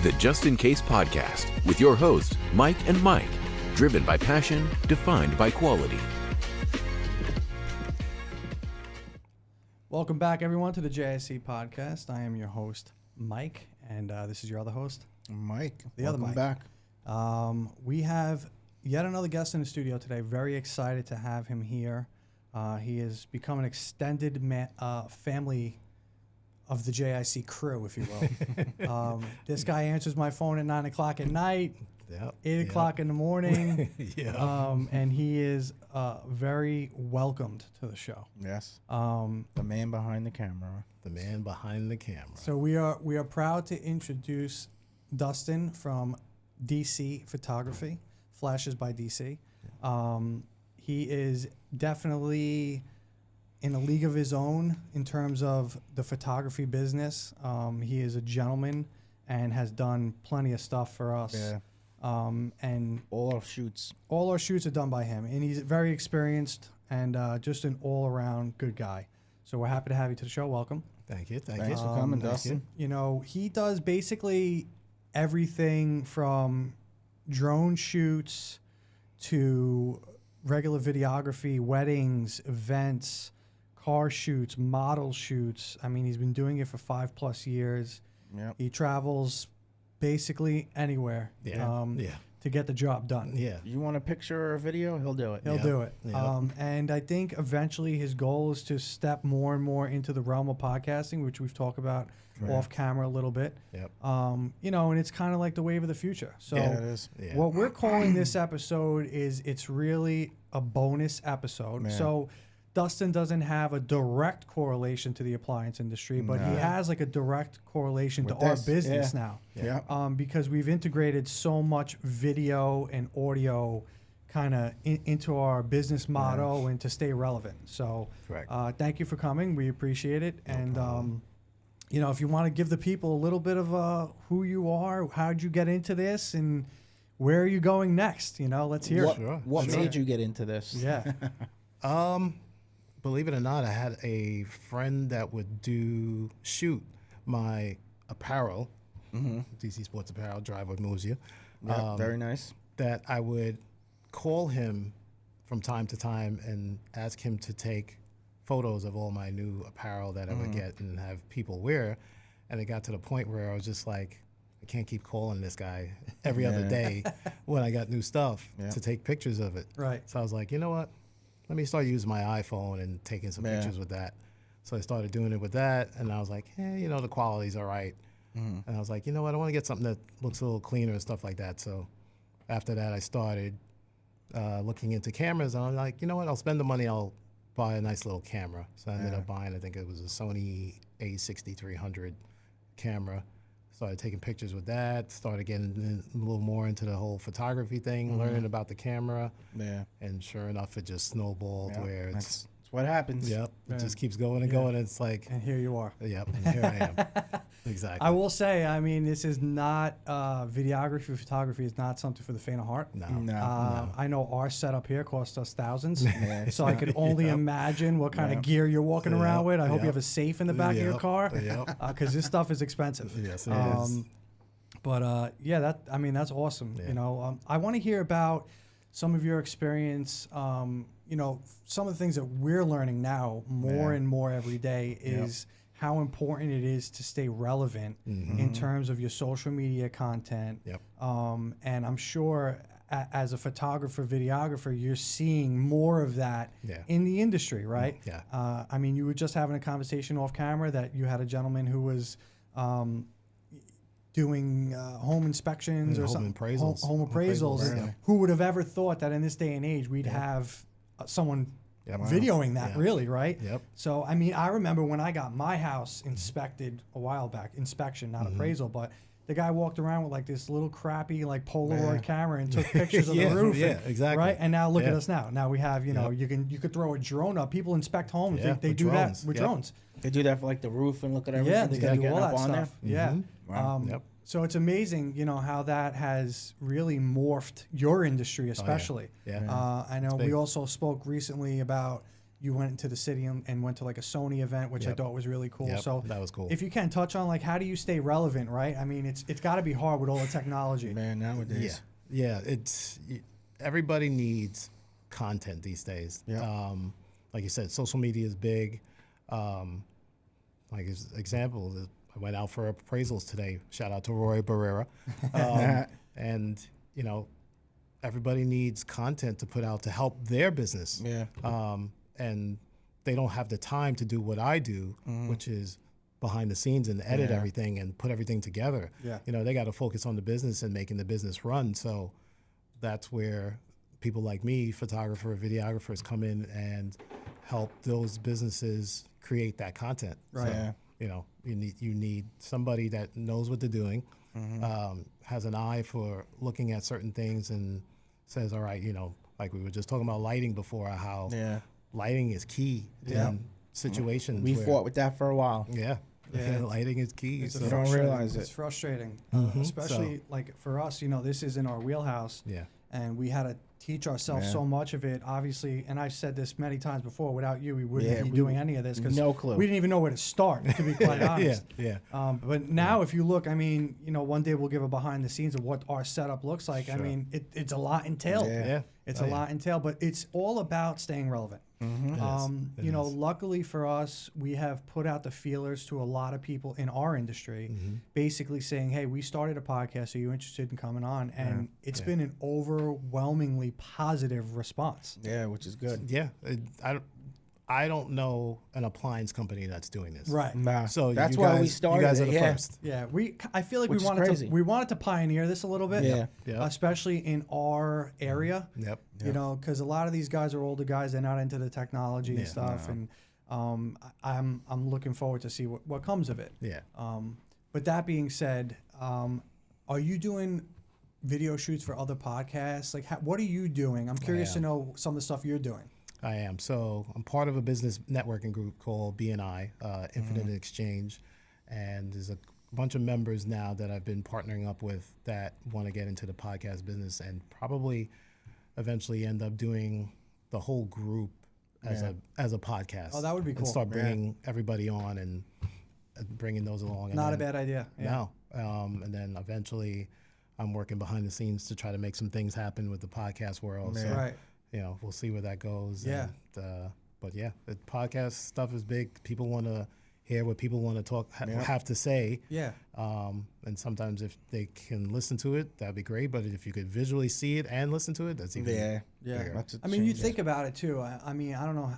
the Just In Case podcast with your hosts, Mike and Mike, driven by passion, defined by quality. Welcome back, everyone, to the JIC podcast. I am your host, Mike, and this is your other host, Mike. Welcome Mike. back. We have yet another guest in the studio today. Very excited to have him here. He has become an extended family of the JIC crew, if you will. This guy answers my phone at 9 o'clock at night, 8 o'clock in the morning, and he is very welcomed to the show. Yes. The man behind the camera. The man behind the camera. So we are proud to introduce Dustin from DC Photography, Flashes by DC. He is definitely in a league of his own in terms of the photography business. He is a gentleman and has done plenty of stuff for us. Yeah. And All our shoots. all our shoots are done by him, and he's very experienced and just an all-around good guy. So we're happy to have you to the show. Welcome. Thank you. Thanks for coming, Dustin. You know, he does basically everything from drone shoots to regular videography, weddings, events, car shoots, model shoots. I mean, he's been doing it for 5+ years. Yep. He travels basically anywhere to get the job done. Yeah. You want a picture or a video? He'll do it. He'll do it. Yeah. And I think eventually his goal is to step more and more into the realm of podcasting, which we've talked about off camera a little bit. Yep. You know, and it's kind of like the wave of the future. So Yeah, it is. Yeah. what we're calling this episode is it's really a bonus episode. Man. So Dustin doesn't have a direct correlation to the appliance industry, but he No. has like a direct correlation With to our this, business yeah. now. Yeah. Because we've integrated so much video and audio kind of into our business motto and to stay relevant. So Correct. thank you for coming. We appreciate it. And, you know, if you want to give the people a little bit of who you are, how'd you get into this, and where are you going next? You know, let's hear What, it. Sure. what Sure. made you get into this? Yeah. Believe it or not, I had a friend that would shoot my apparel, DC Sports Apparel, Drive What Moves You. Yeah, very nice. That I would call him from time to time and ask him to take photos of all my new apparel that I would get and have people wear. And it got to the point where I was just like, I can't keep calling this guy every other day when I got new stuff to take pictures of it. Right. So I was like, you know what? Let me start using my iPhone and taking some pictures with that. So I started doing it with that, and I was like, hey, you know, the quality's all right. And I was like, you know what? I want to get something that looks a little cleaner and stuff like that. So after that, I started looking into cameras, and I'm like, you know what? I'll spend the money. I'll buy a nice little camera. So I ended up buying, I think it was a Sony A6300 camera. Started taking pictures with that. Started getting a little more into the whole photography thing, learning about the camera. Yeah. And sure enough, it just snowballed where it's, That's what happens. it just keeps going and going. It's like, And here you are. yep, and here I am. Exactly. I will say, I mean, this is not videography, photography is not something for the faint of heart. No. I know our setup here cost us thousands, so I could only imagine what kind of gear you're walking around with. I hope you have a safe in the back of your car, because this stuff is expensive. Yes, it is. But yeah, that's awesome. Yeah. You know, I want to hear about some of your experience. You know, some of the things that we're learning now more and more every day is how important it is to stay relevant in terms of your social media content. Yep. And I'm sure as a photographer, videographer, you're seeing more of that in the industry, right? Yeah. I mean, you were just having a conversation off camera that you had a gentleman who was doing home inspections or home something. appraisals. Home appraisals. Appraisals, yeah. Who would have ever thought that in this day and age we'd have someone videoing that, really, right? Yep. So, I mean, I remember when I got my house inspected a while back, inspection, not appraisal, but the guy walked around with like this little crappy like Polaroid camera and took pictures of the roof. Yeah, exactly. Right? And now look at Yeah. us now. Now we have, you know, you could throw a drone up. People inspect homes. Yeah, They with do drones. that with Yep. drones. They do that for like the roof and look at everything. Yeah, they gotta do get all up that on stuff. there. Yeah. Wow. Yep. So it's amazing, you know, how that has really morphed your industry, especially. Yeah. I know we big. also spoke recently about you went into the city and went to like a Sony event, which I thought was really cool. Yep, So that was cool. If you can touch on like how do you stay relevant, right? I mean, it's got to be hard with all the technology. Man, nowadays. Yeah, everybody needs content these days. Yeah. Like you said, social media is big. Like as example, I went out for appraisals today. Shout out to Roy Barrera. And you know, everybody needs content to put out to help their business. Yeah. And they don't have the time to do what I do, which is behind the scenes and edit everything and put everything together. Yeah. You know, they got to focus on the business and making the business run. So that's where people like me, photographer, videographers, come in and help those businesses create that content. Right. So, Yeah. you know, you need somebody that knows what they're doing, has an eye for looking at certain things and says, all right, you know, like we were just talking about lighting before, how lighting is key in situations. We where, fought with that for a while. Yeah. Yeah. Lighting is key. It's So, don't frustrating. realize it. It's frustrating, especially like for us. You know, this is in our wheelhouse. yeah. And we had to teach ourselves so much of it, obviously. And I've said this many times before. Without you, we wouldn't be doing any of this because no clue. we didn't even know where to start. To be quite honest. Yeah. But now, if you look, I mean, you know, one day we'll give a behind the scenes of what our setup looks like. I mean, it's a lot entailed. Yeah. It's a lot entailed, but it's all about staying relevant. It You know, is. luckily for us, we have put out the feelers to a lot of people in our industry, basically saying, "Hey, we started a podcast. Are you interested in coming on?" And it's been an overwhelmingly positive response. Yeah, which is good. Yeah. I don't know an appliance company that's doing this. Right. Nah, So that's you why guys, we started. You guys are it, the yeah. first. Yeah, I feel like Which is crazy. we wanted to pioneer this a little bit. Yeah. Yeah. Especially in our area. Yep. You know, because a lot of these guys are older guys; they're not into the technology and Yeah, stuff. And I'm looking forward to see what comes of it. Yeah. But that being said, are you doing video shoots for other podcasts? Like, what are you doing? I'm curious to am. know some of the stuff you're doing. I am. So I'm part of a business networking group called BNI, Infinite Exchange, and there's a bunch of members now that I've been partnering up with that want to get into the podcast business and probably eventually end up doing the whole group as a podcast. Oh, that would be cool. And start bringing everybody on and bringing those along. Not a and then, bad idea. Yeah. No. And then eventually I'm working behind the scenes to try to make some things happen with the podcast world. So, Right. you know, we'll see where that goes. Yeah. And, but yeah, the podcast stuff is big. People want to hear what people want to talk, have to say. Yeah. And sometimes if they can listen to it, that'd be great. But if you could visually see it and listen to it, that's even Yeah. Yeah. That's a I mean, you change. think about it too. I mean, I don't know.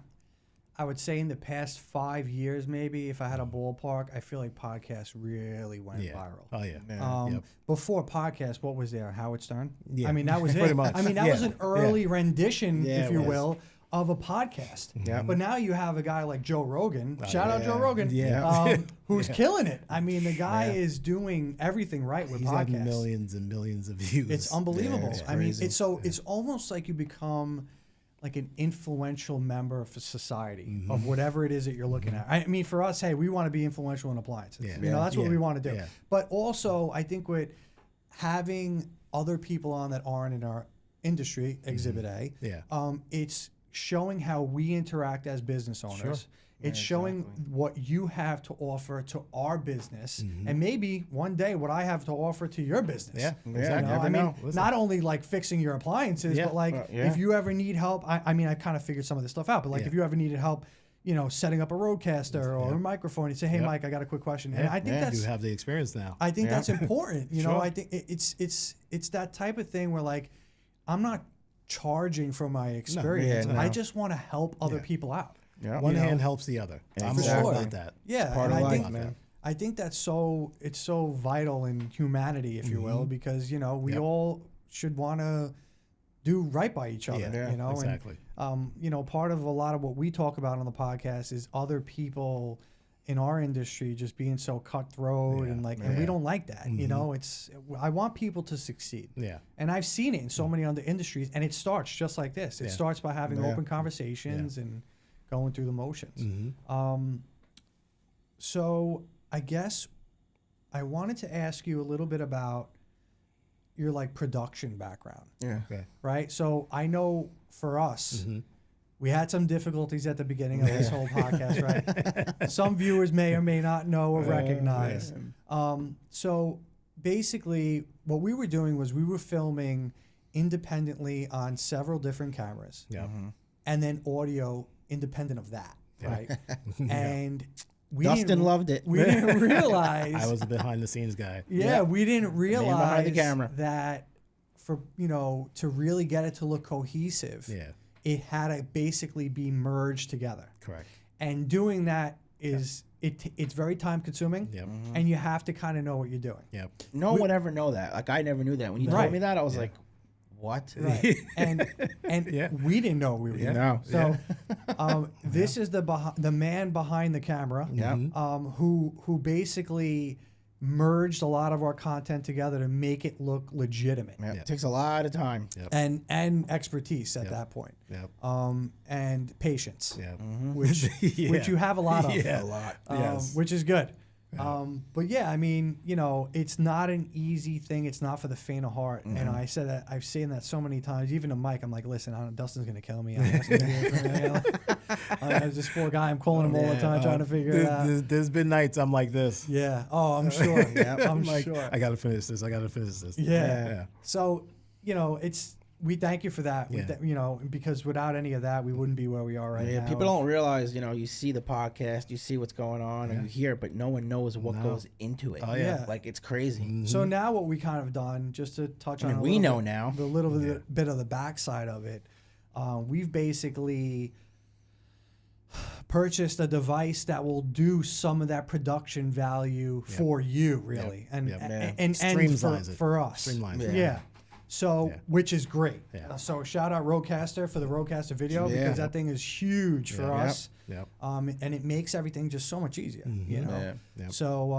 I would say in the past 5 years, maybe if I had a ballpark, I feel like podcasts really went viral. Oh yeah. Yeah. Before podcast, what was there? Howard Stern. Yeah. I mean, that was Pretty it. much. I mean, that Yeah. was an early rendition, Yeah, if it you was. will, of a podcast. Yeah. But now you have a guy like Joe Rogan. Shout out yeah. Joe Rogan. Yeah. Who's killing it. I mean, the guy is doing everything right with He's had podcasts. millions and millions of views. It's unbelievable. it's I mean, crazy. it's almost like you become like an influential member of society of whatever it is that you're looking at. I mean, for us, hey, we want to be influential in appliances. Yeah. You know, that's what Yeah. we want to do. Yeah. But also, I think with having other people on that aren't in our industry, Exhibit A, Yeah. it's showing how we interact as business owners. Sure. It's showing what you have to offer to our business, and maybe one day what I have to offer to your business. Yeah. Yeah, Exactly. never I mean, know. Listen. not only like fixing your appliances, Yeah. but like yeah. if you ever need help, I mean, I kind of figured some of this stuff out, but like Yeah. if you ever needed help, you know, setting up a roadcaster or a microphone, you say, "Hey, Yep. Mike, I got a quick question," and Yeah. I think Yeah. that's You have the experience now. I think that's important. You know, Sure. I think it's that type of thing where like I'm not charging for my experience. Yeah, no. I just want to help other Yeah. people out. Yeah. One you know. hand helps the other. I'm Exactly. all about that. Yeah, part and of I life, think man. I think that's so vital in humanity, if you will, because you know we all should want to do right by each other. Yeah, you know, exactly. And you know, part of a lot of what we talk about on the podcast is other people in our industry just being so cutthroat and like, and we don't like that. You know, I want people to succeed. Yeah. And I've seen it in so many other industries, and it starts just like this. It Yeah. starts by having Yeah. open conversations and going through the motions. So I guess I wanted to ask you a little bit about your like production background, Yeah. Okay. right? So I know for us, We had some difficulties at the beginning of this whole podcast, right? Some viewers may or may not know or recognize. So basically, what we were doing was we were filming independently on several different cameras, Yeah. and then audio independent of that, right? And we Dustin didn't, loved it. We didn't realize. I was a behind the scenes guy. Yeah, we didn't behind realize the camera. that for to really get it to look cohesive, Yeah. it had to basically be merged together. Correct. And doing that is it's very time consuming, Yep. and you have to kind of know what you're doing. Yep. No one would ever know that. Like I never knew that. When you Right. told me that, I was like, "What?" Right. and Yeah. we didn't know we were doing. No. So this is the man behind the camera, Yeah. who basically merged a lot of our content together to make it look legitimate. Yeah. It takes a lot of time. Yep. And expertise at that point, Yep. and patience, Yep. which Yeah. which you have a lot of, Yeah. A lot. Yes. which is good. But yeah, I mean, it's not an easy thing. It's not for the faint of heart. And I said that I've seen that so many times. Even to Mike, I'm like, listen, Dustin's gonna kill me. I'm this poor guy. I'm calling him all the time, trying to figure it out. There's been nights I'm like this. Yeah. Oh, I'm sure. I'm like, sure. I gotta finish this. I gotta finish this. Yeah. So, we thank you for that. Yeah. Because without any of that, we wouldn't be where we are right Yeah, now. people don't realize, you see the podcast, you see what's going on, and you hear it, but no one knows what goes into it. Oh, yeah. Like, it's crazy. So now what we kind of done, just to touch on, we know now. the little bit of the backside of it, we've basically purchased a device that will do some of that production value for you, really, and Yep. and Streamlines it. for us. Streamlines Yeah. it. Yeah. So, which is great. Yeah. So shout out Rodecaster for the Rodecaster video Yeah. because that thing is huge for Yeah. us. Yep. And it makes everything just so much easier. You know. Yeah. Yep. So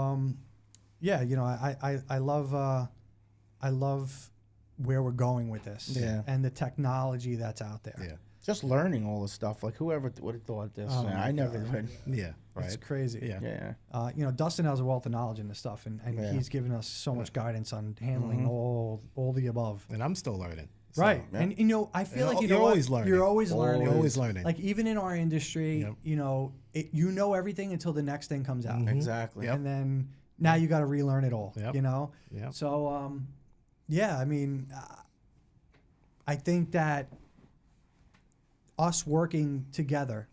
I love where we're going with this. Yeah. And the technology that's out there. Yeah. Just learning all this stuff. Like, whoever would have thought this? I never would. Yeah. It's Right. crazy. Yeah. Yeah. Dustin has a wealth of knowledge in this stuff, and Yeah. he's given us so much guidance on handling all the above. And I'm still learning. So, Right. yeah. And I feel like You're what? always learning. You're always learning. You're always learning. Like even in our industry, Yep. you know everything until the next thing comes out. Exactly. Yep. And then now you got to relearn it all, Yep. Yep. So I mean I think that us working together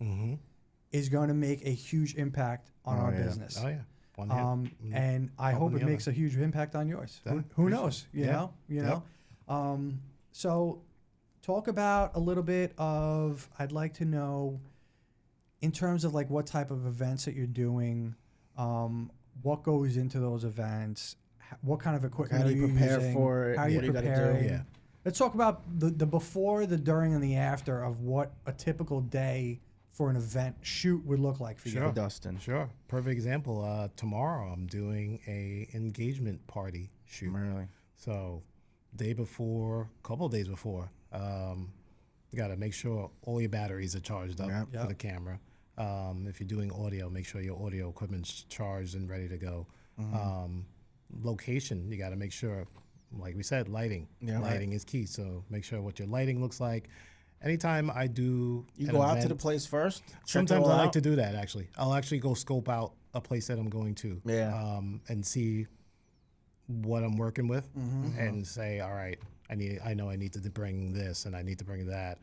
is going to make a huge impact on our business. Oh yeah. One hand. And I hope it the makes a huge impact on yours. Yeah, Who for knows? sure. You Yeah. know. Yep. So, talk about a little bit of. I'd like to know, in terms of like what type of events that you're doing, what goes into those events, what kind of equipment How do are you you prepare using, for it? how are you What do you gotta do? preparing? Yeah. Let's talk about the before, the during, and the after of what a typical day for an event shoot would look like for For you. Dustin. Sure. Perfect example. Tomorrow I'm doing a engagement party shoot. Really. So, couple of days before, you got to make sure all your batteries are charged up Yep. for the camera. If you're doing audio, make sure your audio equipment's charged and ready to go. Location, you got to make sure, like we said, lighting. Yeah. Lighting is key. So make sure what your lighting looks like. Anytime I do, You an go out to event- the place first? Check it Sometimes all I like out? to do that. Actually, I'll actually go scope out a place that I'm going to. Yeah. And see what I'm working with, and say, all right, I know I need to bring this, and I need to bring that.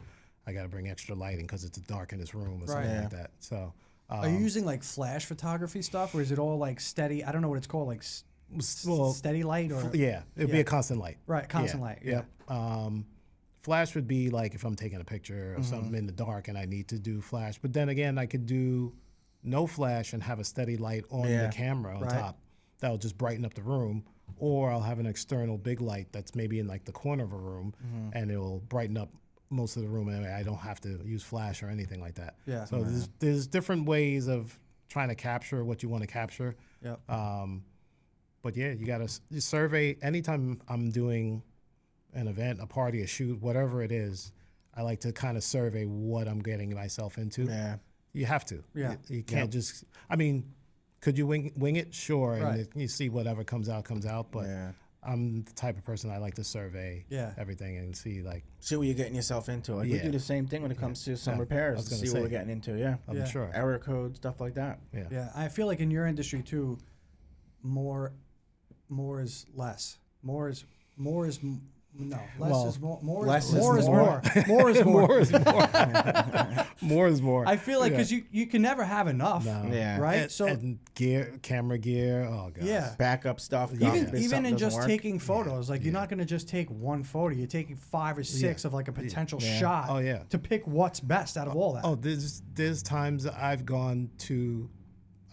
I got to bring extra lighting because it's dark in this room or something Right. like that. So, Are you using like flash photography stuff, or is it all like steady? I don't know what it's called, like well, steady light or yeah, it'd be Yeah. a constant light. right, constant light. Yeah. Yep. Flash would be like if I'm taking a picture of something in the dark and I need to do flash. But then again, I could do no flash and have a steady light on Yeah. the camera on Right. top. That'll just brighten up the room. Or I'll have an external big light that's maybe in like the corner of a room, and it'll brighten up most of the room. And I don't have to use flash or anything like that. Yeah. So there's different ways of trying to capture what you want to capture. Yep. But yeah, you got to survey. Anytime I'm doing an event, a party, a shoot, whatever it is, I like to kind of survey what I'm getting myself into. Yeah. You have to. Yeah. You can't just, I mean, could you wing it? Sure. Right. And you see whatever comes out. But Yeah. I'm the type of person I like to survey everything and see like See what you're getting yourself into. Like we do the same thing when it comes to some repairs. See what we're getting into. Yeah, I'm sure error code stuff like that. Yeah, I feel like in your industry too, more is less. More is less is more. More is more. More is more. more is more. More is more. I feel like because you can never have enough. No. Yeah. Right. And camera gear. Oh god. Yeah. Backup stuff. Even in just taking photos, like you're not going to just take one photo. You're taking 5 or 6 of like a potential shot. Oh yeah. To pick what's best out of all that. Oh, there's times I've gone to,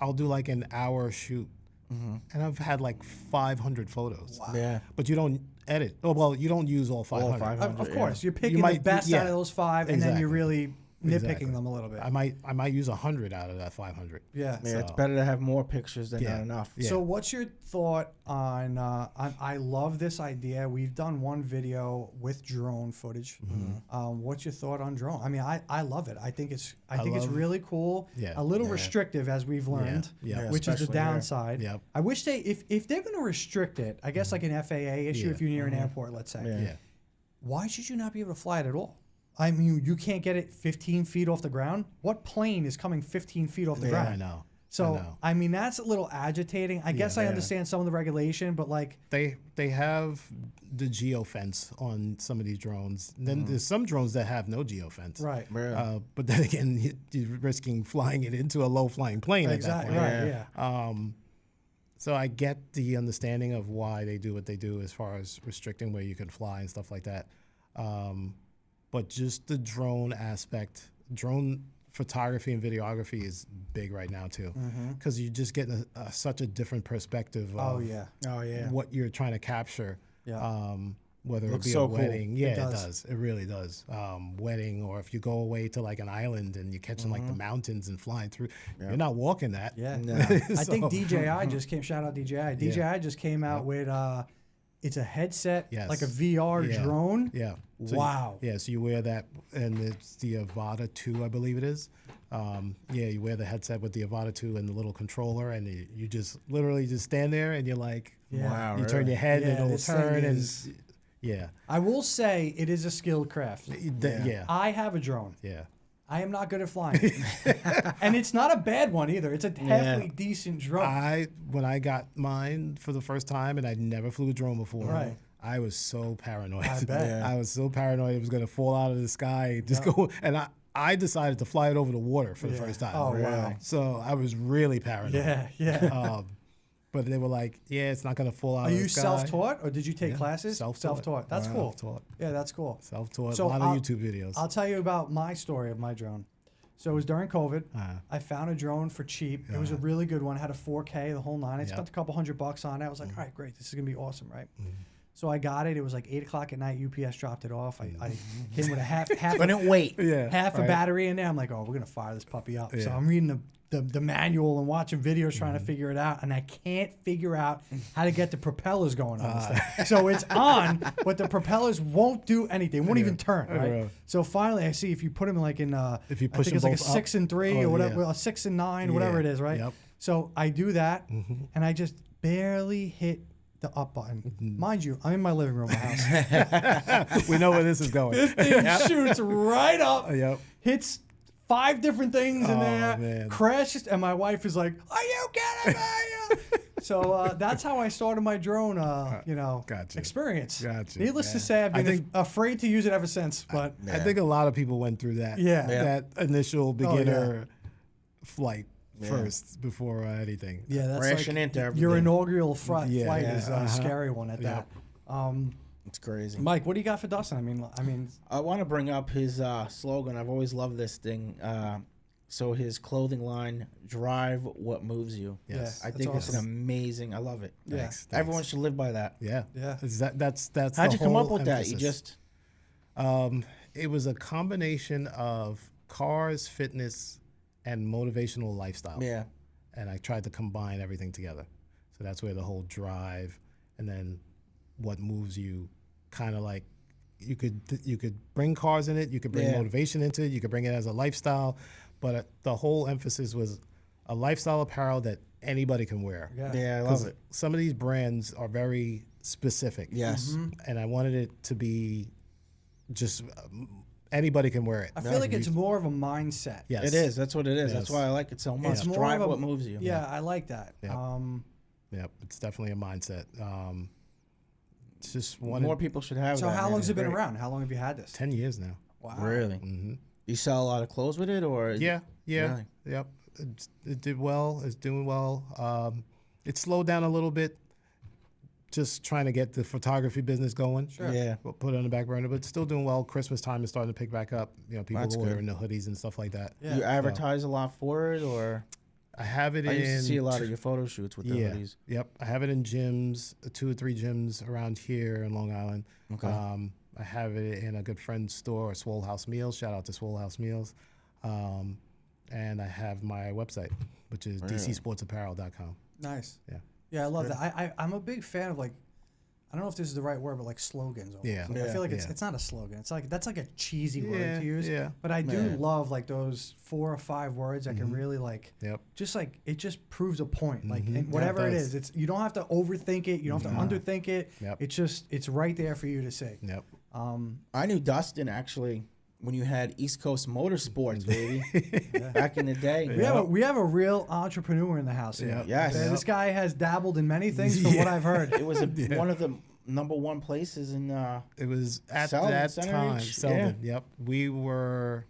I'll do like an hour shoot, and I've had like 500 photos. Wow. Yeah. But you don't edit. Oh well, you don't use all 500. All 500. Of course, you're picking You the might- best yeah. out of those 5, and then you're Exactly. really nitpicking Exactly. them a little bit. I might use 100 out of that 500. Yeah. Yeah, it's So- better to have more pictures than Yeah. not enough. Yeah. So what's your thought on I love this idea. We've done one video with drone footage. What's your thought on drone? I mean, I love it. I think it's really cool. Yeah. A little restrictive, as we've learned, Yeah. which is the Especially here. downside. Yep. I wish if they're going to restrict it, I guess like an FAA issue Yeah. if you're near an airport, let's say. Yeah. Why should you not be able to fly it at all? I mean, you can't get it 15 feet off the ground. What plane is coming 15 feet off the ground? I know. So, I know. I mean, that's a little agitating. I guess I yeah. understand some of the regulation, but like, They have the geofence on some of these drones. And then there's some drones that have no geofence. right. But then again, you're risking flying it into a low-flying plane Exactly. at that point. Right. Yeah. So I get the understanding of why they do what they do as far as restricting where you can fly and stuff like that. But just the drone aspect, drone photography and videography is big right now too, because you just get such a different perspective Oh of yeah. Oh yeah. what you're trying to capture. Yeah. Whether it Looks be so a cool. wedding, yeah, It it does. does. It really does. Wedding, or if you go away to like an island and you're catching like the mountains and flying through, you're not walking that. Yeah. No. I think DJI just came. Shout out DJI. DJI just came out with it's a headset, Yes. like a VR Yeah. drone. Yeah. So Wow. so you wear that, and it's the Avata 2, I believe it is. You wear the headset with the Avata 2 and the little controller, and you just literally just stand there, and you're like, Yeah. Wow. you turn your head, Yeah, and it'll this thing turn, and is- yeah, I will say it is a skilled craft. yeah, I have a drone. yeah. I am not good at flying, and it's not a bad one either. It's a definitely decent drone. When I got mine for the first time, and I'd never flew a drone before, Right. I was so paranoid. I bet. Yeah. I was so paranoid it was going to fall out of the sky, just go. And I decided to fly it over the water for the first time. Oh, wow. So I was really paranoid. Yeah. But they were like, "Yeah, it's not going to fall out Are of the you sky." self-taught or did you take classes? Self-taught. That's cool. Self-taught. Yeah, that's cool. Self-taught. So a lot I'll- of YouTube videos. I'll tell you about my story of my drone. So it was during COVID. Uh-huh. I found a drone for cheap. It was a really good one. Had a 4K, the whole nine. I spent a couple $100 on it. I was like, all right, great. This is gonna be awesome, right? So I got it. It was like 8 o'clock at night. UPS dropped it off. I came with a half Couldn't wait. yeah. half a right. battery in there. I'm like, oh, we're gonna fire this puppy up. So Yeah. I'm reading the manual and watching videos trying to figure it out, and I can't figure out how to get the propellers going on this thing. So it's on, but the propellers won't do anything. Won't even turn. Right. Yeah. So finally, I see if you put them like in If you I push think it's them like a both up. 6 and 3 Oh, or whatever, yeah. well, a 6 and 9, whatever it is, right? Yep. So I do that, and I just barely hit the up button. Mind you, I'm in my living room, my house. We know where this is going. This thing shoots right up, Yep. hits 5 different things in Oh, there, man. crashes, and my wife is like, "Are you kidding me?" So that's how I started my drone, Gotcha. experience. Gotcha. Needless to Yeah. say, I've I been think- afraid to use it ever since. But I think a lot of people went through that. Yeah. Yeah. That initial Oh, beginner flight first before anything. yeah, that's Crashing like into your everything. inaugural Yeah, flight yeah, is a scary one at that. It's crazy. Mike, what do you got for Dustin? I mean, I want to bring up his slogan. I've always loved this thing. So his clothing line, "Drive what moves you." Yes. I that's think it's an awesome. amazing. I love it. Yeah. Thanks. Everyone should live by that. Yeah. Yeah. That's How'd the you come up whole with that? You emphasis. just It was a combination of cars, fitness, and motivational lifestyle. yeah. And I tried to combine everything together. So that's where the whole drive and then what moves you, kind of like you could bring cars in it, you could bring Yeah. motivation into it, you could bring it as a lifestyle, but the whole emphasis was a lifestyle apparel that anybody can wear. yeah. Yeah, I love 'Cause it. some of these brands are very specific. Yes. And I wanted it to be just anybody can wear it. I feel like it's more of a mindset. Yes. It is. That's what it is. That's Yes. why I like it so much. It's more Drive of a, what moves you. Yeah, I like that. Yep. Yep, it's definitely a mindset. It's just one. More people should have so that. how man. long's It's it been great. around? How long have you had this? 10 years now. Wow. Really? Hmm You sell a lot of clothes with it, or Yeah, Really? yep. It did well. It's doing well. It slowed down a little bit, just trying to get the photography business going. Sure. Yeah. We'll put it on the back burner, but it's still doing well. Christmas time is starting to pick back up. You know, people That's are good. wearing the hoodies and stuff like that. Yeah. You advertise a lot for it, or I have it I in. used to see a lot of your photo shoots with the Yeah. hoodies. Yep. I have it in gyms, 2 or 3 gyms around here in Long Island. Okay. I have it in a good friend's store, Swole House Meals. Shout out to Swole House Meals. And I have my website, which is Really? dcsportsapparel.com. Nice. Yeah. Yeah, I love that. I'm a big fan of like, I don't know if this is the right word, but like slogans. Almost. Yeah. Like, I Yeah. feel like Yeah. it's not a slogan. It's like that's like a cheesy Yeah, word to use. yeah. But I do Man. love like those 4 or 5 words that can really like Yep. just like it just proves a point. Like Mhm. and Yeah, whatever it it does. is, it's you don't have to overthink it. You don't have to underthink it. Yep. It's right there for you to say. Yep. I knew Dustin actually when you had East Coast Motorsports, baby, back in the day. We have a real entrepreneur in the house here. Yep. Yes. And this guy has dabbled in many things from what I've heard. It was one of the #1 places in. It was at Selden, that Center time. Ridge? Selden. Yep. We were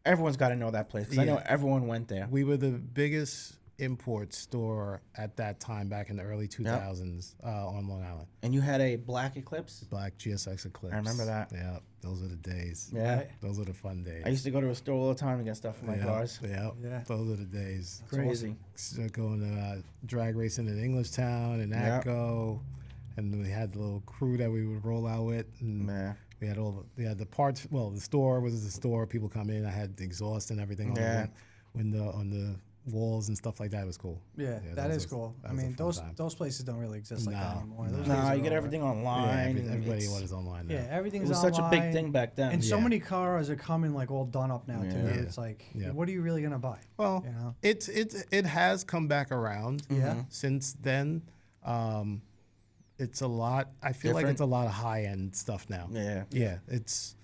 Everyone's got to know that place because I know Yeah. everyone went there. the biggest import store at that time back in the early 2000s on Long Island. And you had a black Eclipse. Black GSX Eclipse. I remember that. Yeah. Those are the days. Yeah. Right. Those are the fun days. I used to go to a store all the time to get stuff for my yeah. cars. Yeah. Yeah. Those are the days. Crazy. So going to drag racing in Englishtown and Yeah. Atco, and we had the little crew that we would roll out with, and Man. we had the parts. Well, the store was the store. People come in. I had the exhaust and everything on Yeah. the window, on the walls and stuff like that. It was cool. Yeah, that those is was- cool. that I was a mean, fun those time. places don't really exist like that No, anymore. no. Those days Nah, are you get over. everything Yeah, online. and everybody it's- was online now. Yeah, everything's It was such a big online, thing back then. And so Yeah. many cars are coming like all done up now too. Yeah. It's like, Yeah. what are you really gonna buy? Well, You know? it has come back around. Yeah. Since then, it's a lot. I feel like Different? it's a lot of high end stuff now. Yeah. Yeah, it's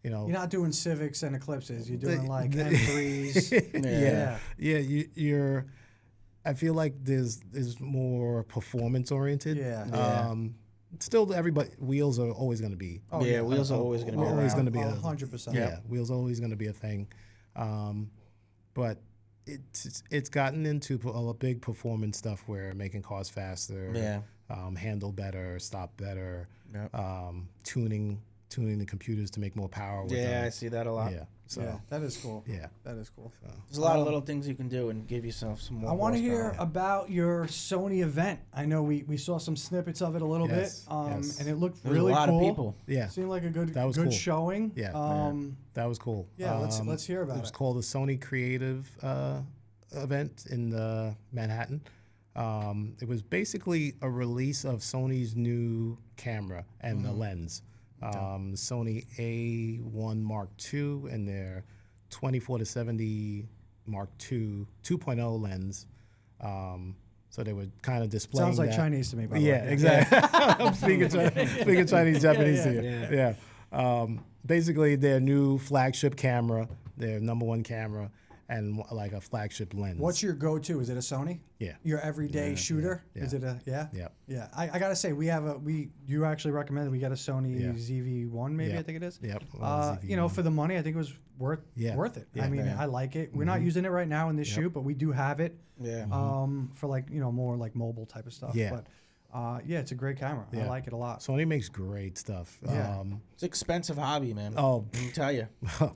you know. You're not doing Civics and Eclipses. You're doing The- like the- M3s. yeah. You're. I feel like there's more performance oriented. Yeah. Yeah. Still, wheels are always going to be. Oh, Yeah, wheels are always gonna be always around. going to be 100%. Yeah, wheels are always going to be a thing. But it's gotten into a big performance stuff where making cars faster, Yeah. handle better, stop better, Yep. tuning the computers to make more power. With Yeah, I them. see that a lot. Yeah. So Yeah, that is cool. yeah. That is cool. There's a lot of little things you can do and give yourself some more. I want to horsepower. hear about your Sony event. I know we saw some snippets of it a little Yes, bit, yes. and it looked There's really a lot cool. of people. Yeah. Seemed like a good That was good cool. showing. Yeah. That was cool. Yeah, let's hear about it. was it. called the Sony Creative event in Manhattan. It was basically a release of Sony's new camera and the lens. Sony A1 Mark II and their 24-70 Mark II 2.0 lens. So they were kind of displaying Sounds like that. Chinese to me, by the Yeah, way. exactly. I'm speaking Chinese, Japanese here. Yeah. Basically, their new flagship camera, their #1 camera, and like a flagship lens. What's your go-to? Is it a Sony? Yeah. Your everyday shooter? yeah. Is it a Yeah. Yeah. I gotta say you actually recommended we get a Sony Yeah. ZV-1 maybe Yeah. I think it is. Yep. You know, for the money, I think it was worth Yeah. it. Yeah. I mean, Yeah. I like it. We're not using it right now in this shoot, but we do have it. Yeah. For like more like mobile type of stuff. Yeah. But it's a great camera. I Yeah. like it a lot. Sony makes great stuff. Yeah. It's an expensive hobby, man. Oh. Let me tell you.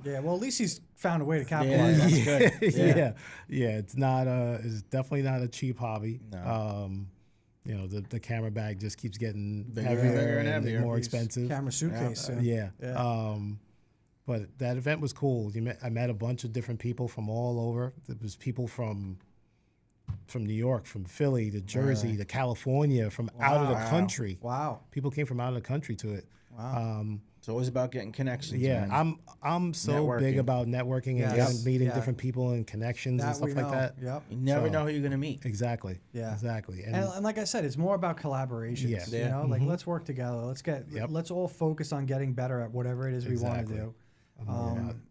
Yeah. Well, at least he's found a way to Yeah, capitalize. that's good. yeah. Yeah. It's definitely not a cheap hobby. No. The camera bag just keeps getting Bigger heavier and bigger and and heavier. more expensive. Camera suitcase. soon. Yeah. Yeah. But that event was cool. I met a bunch of different people from all over. There was people from New York, from Philly to Jersey to California, from out of the Wow. country. Wow. People came from out of the country to it. Wow. It's always about getting connections. Yeah, man. I'm so big Networking. about networking and Yes. meeting Yeah. different people and connections and That stuff we like know. that. Yep. You never So- know who you're gonna meet. Exactly. Yeah. Exactly. And like I said, it's more about collaborations. Yeah. You Yeah. know, like let's work together. Yep. Let's all focus on getting better at whatever it is we want Exactly. to do.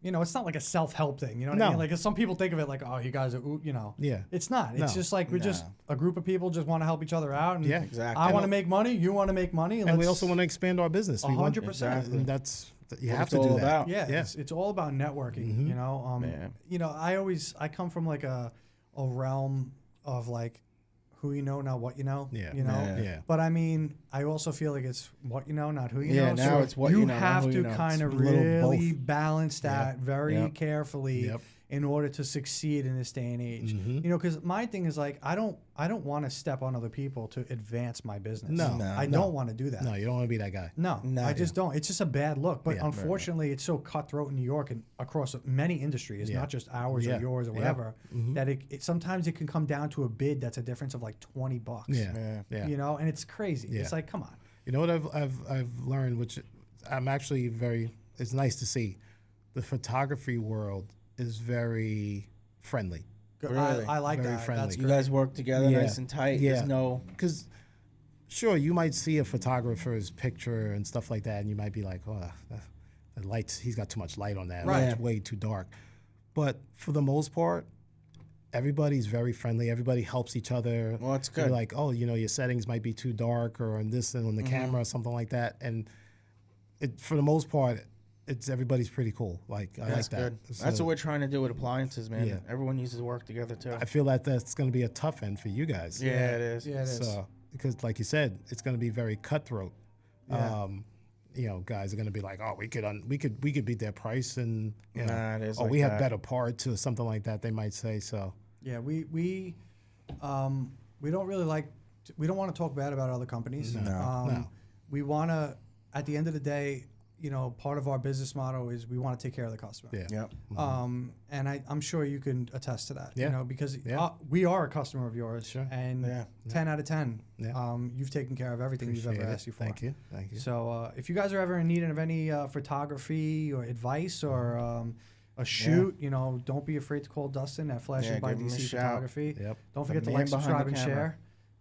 You know, it's not like a self-help thing. You know what No. I mean? Like some people think of it like, oh, you guys are, you know. Yeah. It's not. It's No. just like we're just a group of people just want to help each other out. And Yeah. Exactly. I And want to make money. You want to make money. and we also want to expand our business. We want 100%. Exactly. and that's you What have it's to do all that. about. Yeah, Yeah. It's all about networking. You know, Yeah. you know, I come from like a realm of like who you know, not what you know. Yeah. You know. Yeah. Yeah. But I mean, I also feel like it's what you know, not who you Yeah, know. now So it's what you know, not have who you to know. kind of It's a little really both. balance that very Yep. carefully Yep. in order to succeed in this day and age. You know, because my thing is like I don't want to step on other people to advance my business. No. No. I No. don't want to do that. No, you don't want to be that guy. No, No. I just don't. It's just a bad look. But Yeah. unfortunately, it's so cutthroat in New York and across many industries, Yeah. not just ours Yeah. or yours or Yeah. whatever, that it sometimes it can come down to a bid that's a difference of like $20. Yeah. Yeah. Yeah. You know, and it's crazy. Yeah. It's like, come on. You know what I've learned, which I'm actually it's nice to see. The photography world is very friendly. Good. Really? I like Very that. friendly. That's You great. guys work together Yeah. nice and tight. Yeah. There's no. Because sure, you might see a photographer's picture and stuff like that, and you might be like, oh, the lights, he's got too much light on that. Right. It's way too dark. But for the most part, everybody's very friendly. Everybody helps each other. Well, it's You're good. like, oh, you know, your settings might be too dark or on this and on the camera or something like that. And for the most part, everybody's pretty cool. Like, I like That's that. good. So That's what we're trying to do with appliances, man. Yeah. Everyone needs to work together too. I feel like that's going to be a tough end for you guys. Yeah, it is. Yeah, it is. So, because like you said, it's going to be very cutthroat. Yeah. You know, guys are going to be like, oh, we could beat their price, and you know, Nah, it is oh, like we have that. better parts or something like that. They might say so. Yeah, we don't really we don't want to talk bad about other companies. No. We want to, at the end of the day, you know, part of our business model is we want to take care of the customer. Yeah. Yep. And I'm sure you can attest to that. Yeah. You know, because Yeah. we are a customer of yours. Sure. And Yeah. 10 out of 10, Yeah. You've taken care of everything we've Appreciate ever it. asked you for. Thank you. Thank you. So if you guys are ever in need of any photography or advice or a shoot, you know, don't be afraid to call Dustin at Flashes Yeah, by give him a DC shout. Photography. Yep. Don't forget to man like, behind subscribe, the and camera.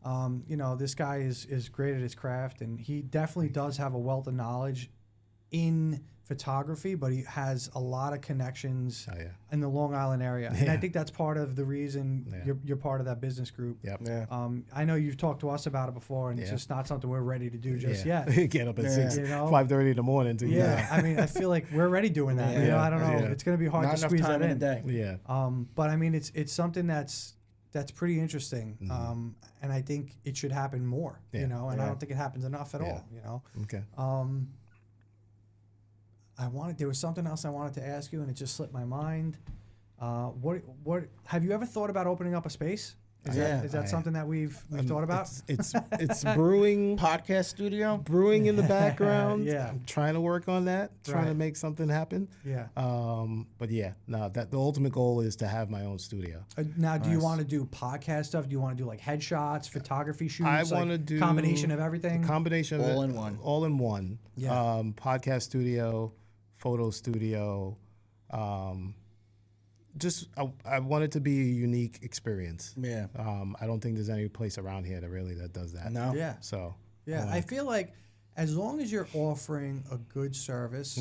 share. You know, this guy is great at his craft, and he definitely does have a wealth of knowledge in photography, but he has a lot of connections Oh, yeah. in the Long Island area. And I Yeah. think that's part of the reason Yeah. you're part of that business group. Yep. Yeah. I know you've talked to us about it before, and it's Yeah. just not something we're ready to do just yeah. yet. Get up at Yeah. 6, You know? 5:30 in the morning to Yeah, I mean, I feel like we're already doing that. You know, Yeah. I don't know. Yeah. It's going to be hard Not to enough squeeze time that in in. the day. Yeah. But I mean, it's something that's pretty interesting, and I think it should happen more. Yeah. You know, and I Yeah. don't think it happens enough at Yeah. all. You know, Okay. there was something else I wanted to ask you, and it just slipped my mind. What have you ever thought about opening up a space? Is Yeah. that something that we've thought about? It's brewing. Podcast studio. Brewing in the background. Yeah. I'm trying to work on that, trying to Right. make something happen. Yeah. But yeah, no, that the ultimate goal is to have my own studio. Now, do you Nice. want to do podcast stuff? Do you want to do like headshots, photography shoots? I like want to do combination of everything. A combination of All it, in one. All in one. Yeah. Podcast studio, photo studio. I want it to be a unique experience. Yeah. I don't think there's any place around here that does that. No. Yeah. So Yeah, I feel like as long as you're offering a good service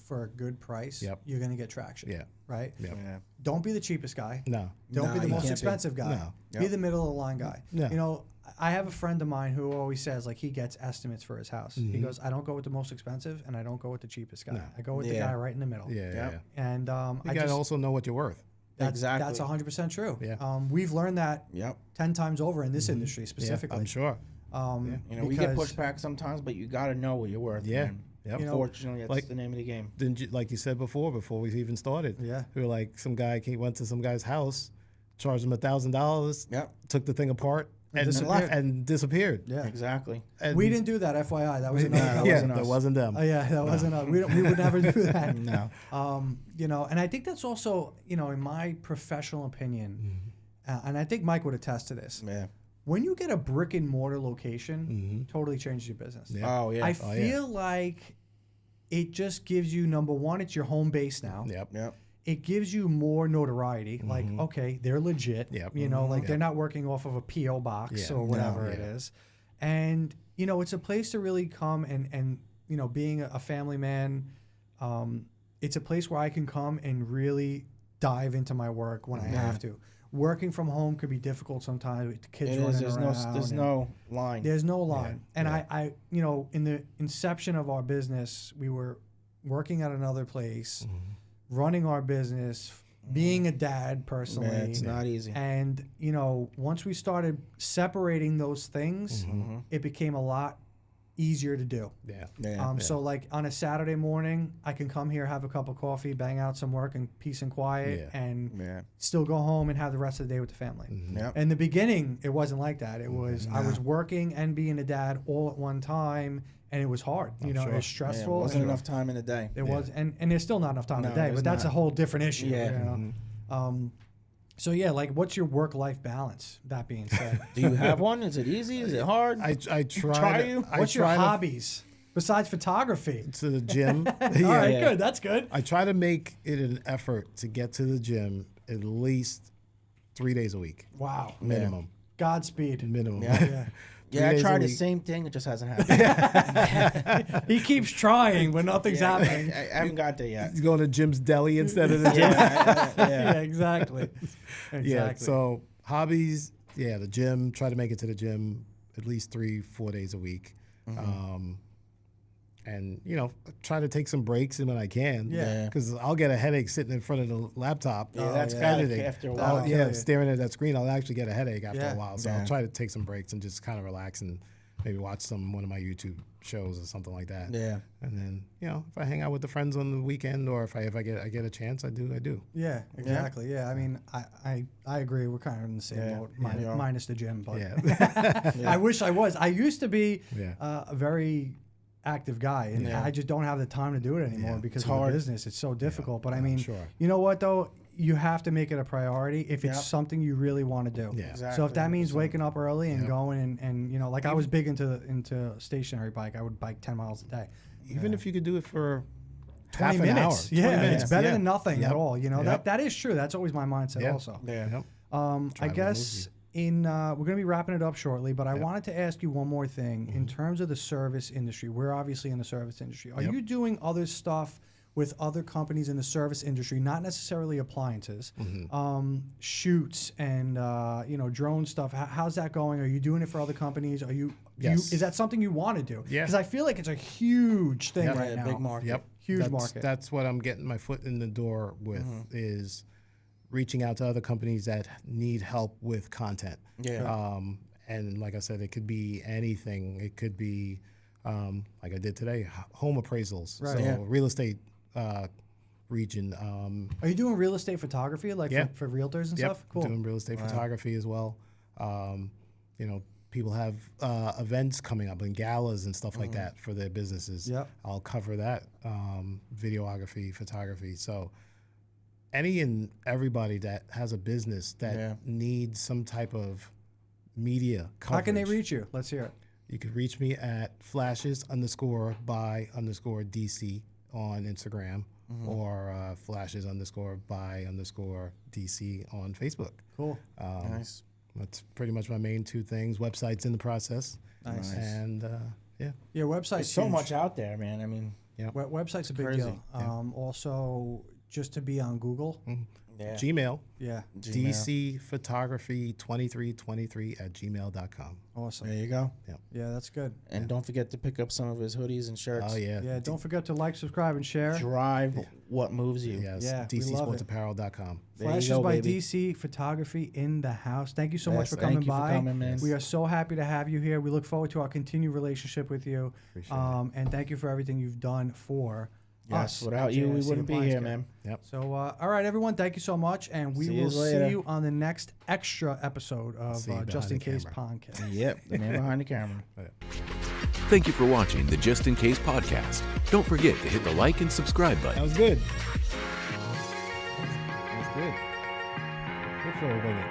for a good price, Yep. you're going to get traction. Yeah. Right? Yep. Yeah. Don't be the cheapest guy. No. Don't Nah, be the you most can't be. expensive guy. No. Be Yep. the middle of the line guy. Yeah. You know, I have a friend of mine who always says like he gets estimates for his house. He goes, I don't go with the most expensive and I don't go with the cheapest guy. No. I go with the Yeah. guy right in the middle. Yeah. Yep. And You I gotta just also know what you're worth. that's Exactly. 100% true. Yeah. We've learned that Yep. 10 times over in this industry Yeah, specifically. I'm sure. You know, we get because- pushed back sometimes, but you got to know what you're worth. Yeah. Man. Yep. You know, Unfortunately, that's like- the name of the game. Didn't you, like you said before we even started? Yeah. We were like, went to some guy's house, charged him $1,000, Yep. took the thing apart, and disappeared. disappeared. Yeah. Exactly. And We didn't do that, FYI. That was another Nah, that guy. wasn't that us. wasn't them. Oh yeah, that wasn't us. We would never do that. No. You know, and I think that's also, you know, in my professional opinion, and I think Mike would attest to this. Yeah. When you get a brick and mortar location, totally changes your business. Yeah. Oh yeah. I feel like it just gives you, number one, it's your home base now. Yep. Yep. It gives you more notoriety. Like, okay, they're legit. Yep. You know, like they're not working off of a P.O. box Yeah. or whatever it Yeah. is. And, you know, it's a place to really come and you know, being a family man, it's a place where I can come and really dive into my work when I have to. Working from home could be difficult sometimes with the kids It running is. There's around. there's and no line. there's no line. And I, you know, in the inception of our business, we were working at another place, running our business, being a dad personally. Man, it's not easy. And, you know, once we started separating those things, it became a lot easier to do. Yeah. Yeah. So like on a Saturday morning, I can come here, have a cup of coffee, bang out some work in peace and quiet, Yeah. and Yeah. still go home and have the rest of the day with the family. Yep. In the beginning, it wasn't like that. It was I was working and being a dad all at one time, and it was hard. You know, it was Yeah, stressful. it wasn't and enough time in the day. It was, and there's still not enough time No, in the day, there's but that's a not. whole different issue. Yeah. You know? So yeah, like, what's your work-life balance? That being said, Do you have one? Is it easy? Is it hard? I try. Try you? what's your try hobbies besides photography? to the gym. All right, Yeah. good. That's good. I try to make it an effort to get to the gym at least 3 days a week, Wow. minimum. Godspeed. Minimum. Yeah. Yeah, I days a tried the week. same thing. It just hasn't happened. He keeps trying, but nothing's happening. I haven't got there yet. He's going to Jim's Deli instead of the gym. Yeah. Yeah, exactly. Exactly. Yeah. So hobbies, the gym. Try to make it to the gym at least 3-4 days a week, and try to take some breaks when I can. Yeah. Because I'll get a headache sitting in front of the laptop. Yeah, that's editing. after a That'll while. kill you. Staring at that screen, I'll actually get a headache after Yeah. a while. So Yeah. I'll try to take some breaks and just kind of relax and maybe watch one of my YouTube shows or something like that. Yeah. And then if I hang out with the friends on the weekend or if I get a chance, I do. Yeah, exactly. Yeah, I mean, I agree. We're kind of in the same Yeah. boat, Yeah. minus the gym. But Yeah. I wish I was. I used to be Yeah. a very active guy, and Yeah. I just don't have the time to do it anymore Yeah. because It's of hard. the business. It's so difficult. But I mean, sure. you know what though? You have to make it a priority if it's Yep. something you really want to do. Yeah. So if that means waking up early and Yep. going and like I was big into stationary bike. I would bike 10 miles a day. Even if you could do it for 20 half an minutes. hour. 20 Yeah, minutes. it's better Yeah. than nothing Yep. at all. You know, Yep. that is true. That's always my mindset Yeah. also. Yeah. Yep. I Try what guess we're going to be wrapping it up shortly, but I wanted to ask you one more thing. In terms of the service industry, we're obviously in the service industry. Are Yep. you doing other stuff with other companies in the service industry, not necessarily appliances, shoots and drone stuff? How's that going? Are you doing it for other companies? Yes. Is that something you want to do? Yeah. Because I feel like it's a huge thing Yep. right Yeah, now. big market. Yep. Huge market. That's what I'm getting my foot in the door with is reaching out to other companies that need help with content. Yeah. And like I said, it could be anything. It could be like I did today, home appraisals. Right. So Yeah. real estate region. Are you doing real estate photography, like Yeah. for realtors and Yep. stuff? Cool. Doing real estate photography as well. People have events coming up and galas and stuff like that for their businesses. Yep. I'll cover that, videography, photography. So any and everybody that has a business that Yeah. needs some type of media coverage. How can they reach you? Let's hear it. You can reach me at flashes_by_DC on Instagram or flashes_by_DC on Facebook. Cool. Nice. That's pretty much my main two things. Website's in the process. Nice. And yeah. Yeah, website's There's so huge. much out there, man. I mean, Website's a big Crazy. deal. Also, just to be on Google. yeah. Gmail, Yeah, dcphotography2323@gmail.com. awesome. There you go. Yeah, that's good. And don't forget to pick up some of his hoodies and shirts. Oh, yeah. Yeah, don't forget to like, subscribe, and share. Drive what moves you. Yes, Yeah, we love it. dcsportsapparel.com. There you Flashes go, by baby. DC Photography in the house. Thank you so much Yes, for thank coming you for by. coming, man. We are so happy to have you here. We look forward to our continued relationship with you. And thank you for everything you've done for Yes, us. without at you, we JIC wouldn't be Appliance here, Care. man. Yep. So, all right, everyone, thank you so much. And we See will yous see later. you on the next extra episode of See you Just in behind the Case camera. podcast. Yep, the man behind the camera. Thank you for watching the Just in Case podcast. Don't forget to hit the like and subscribe That button. was good. That was good. Good for a woman.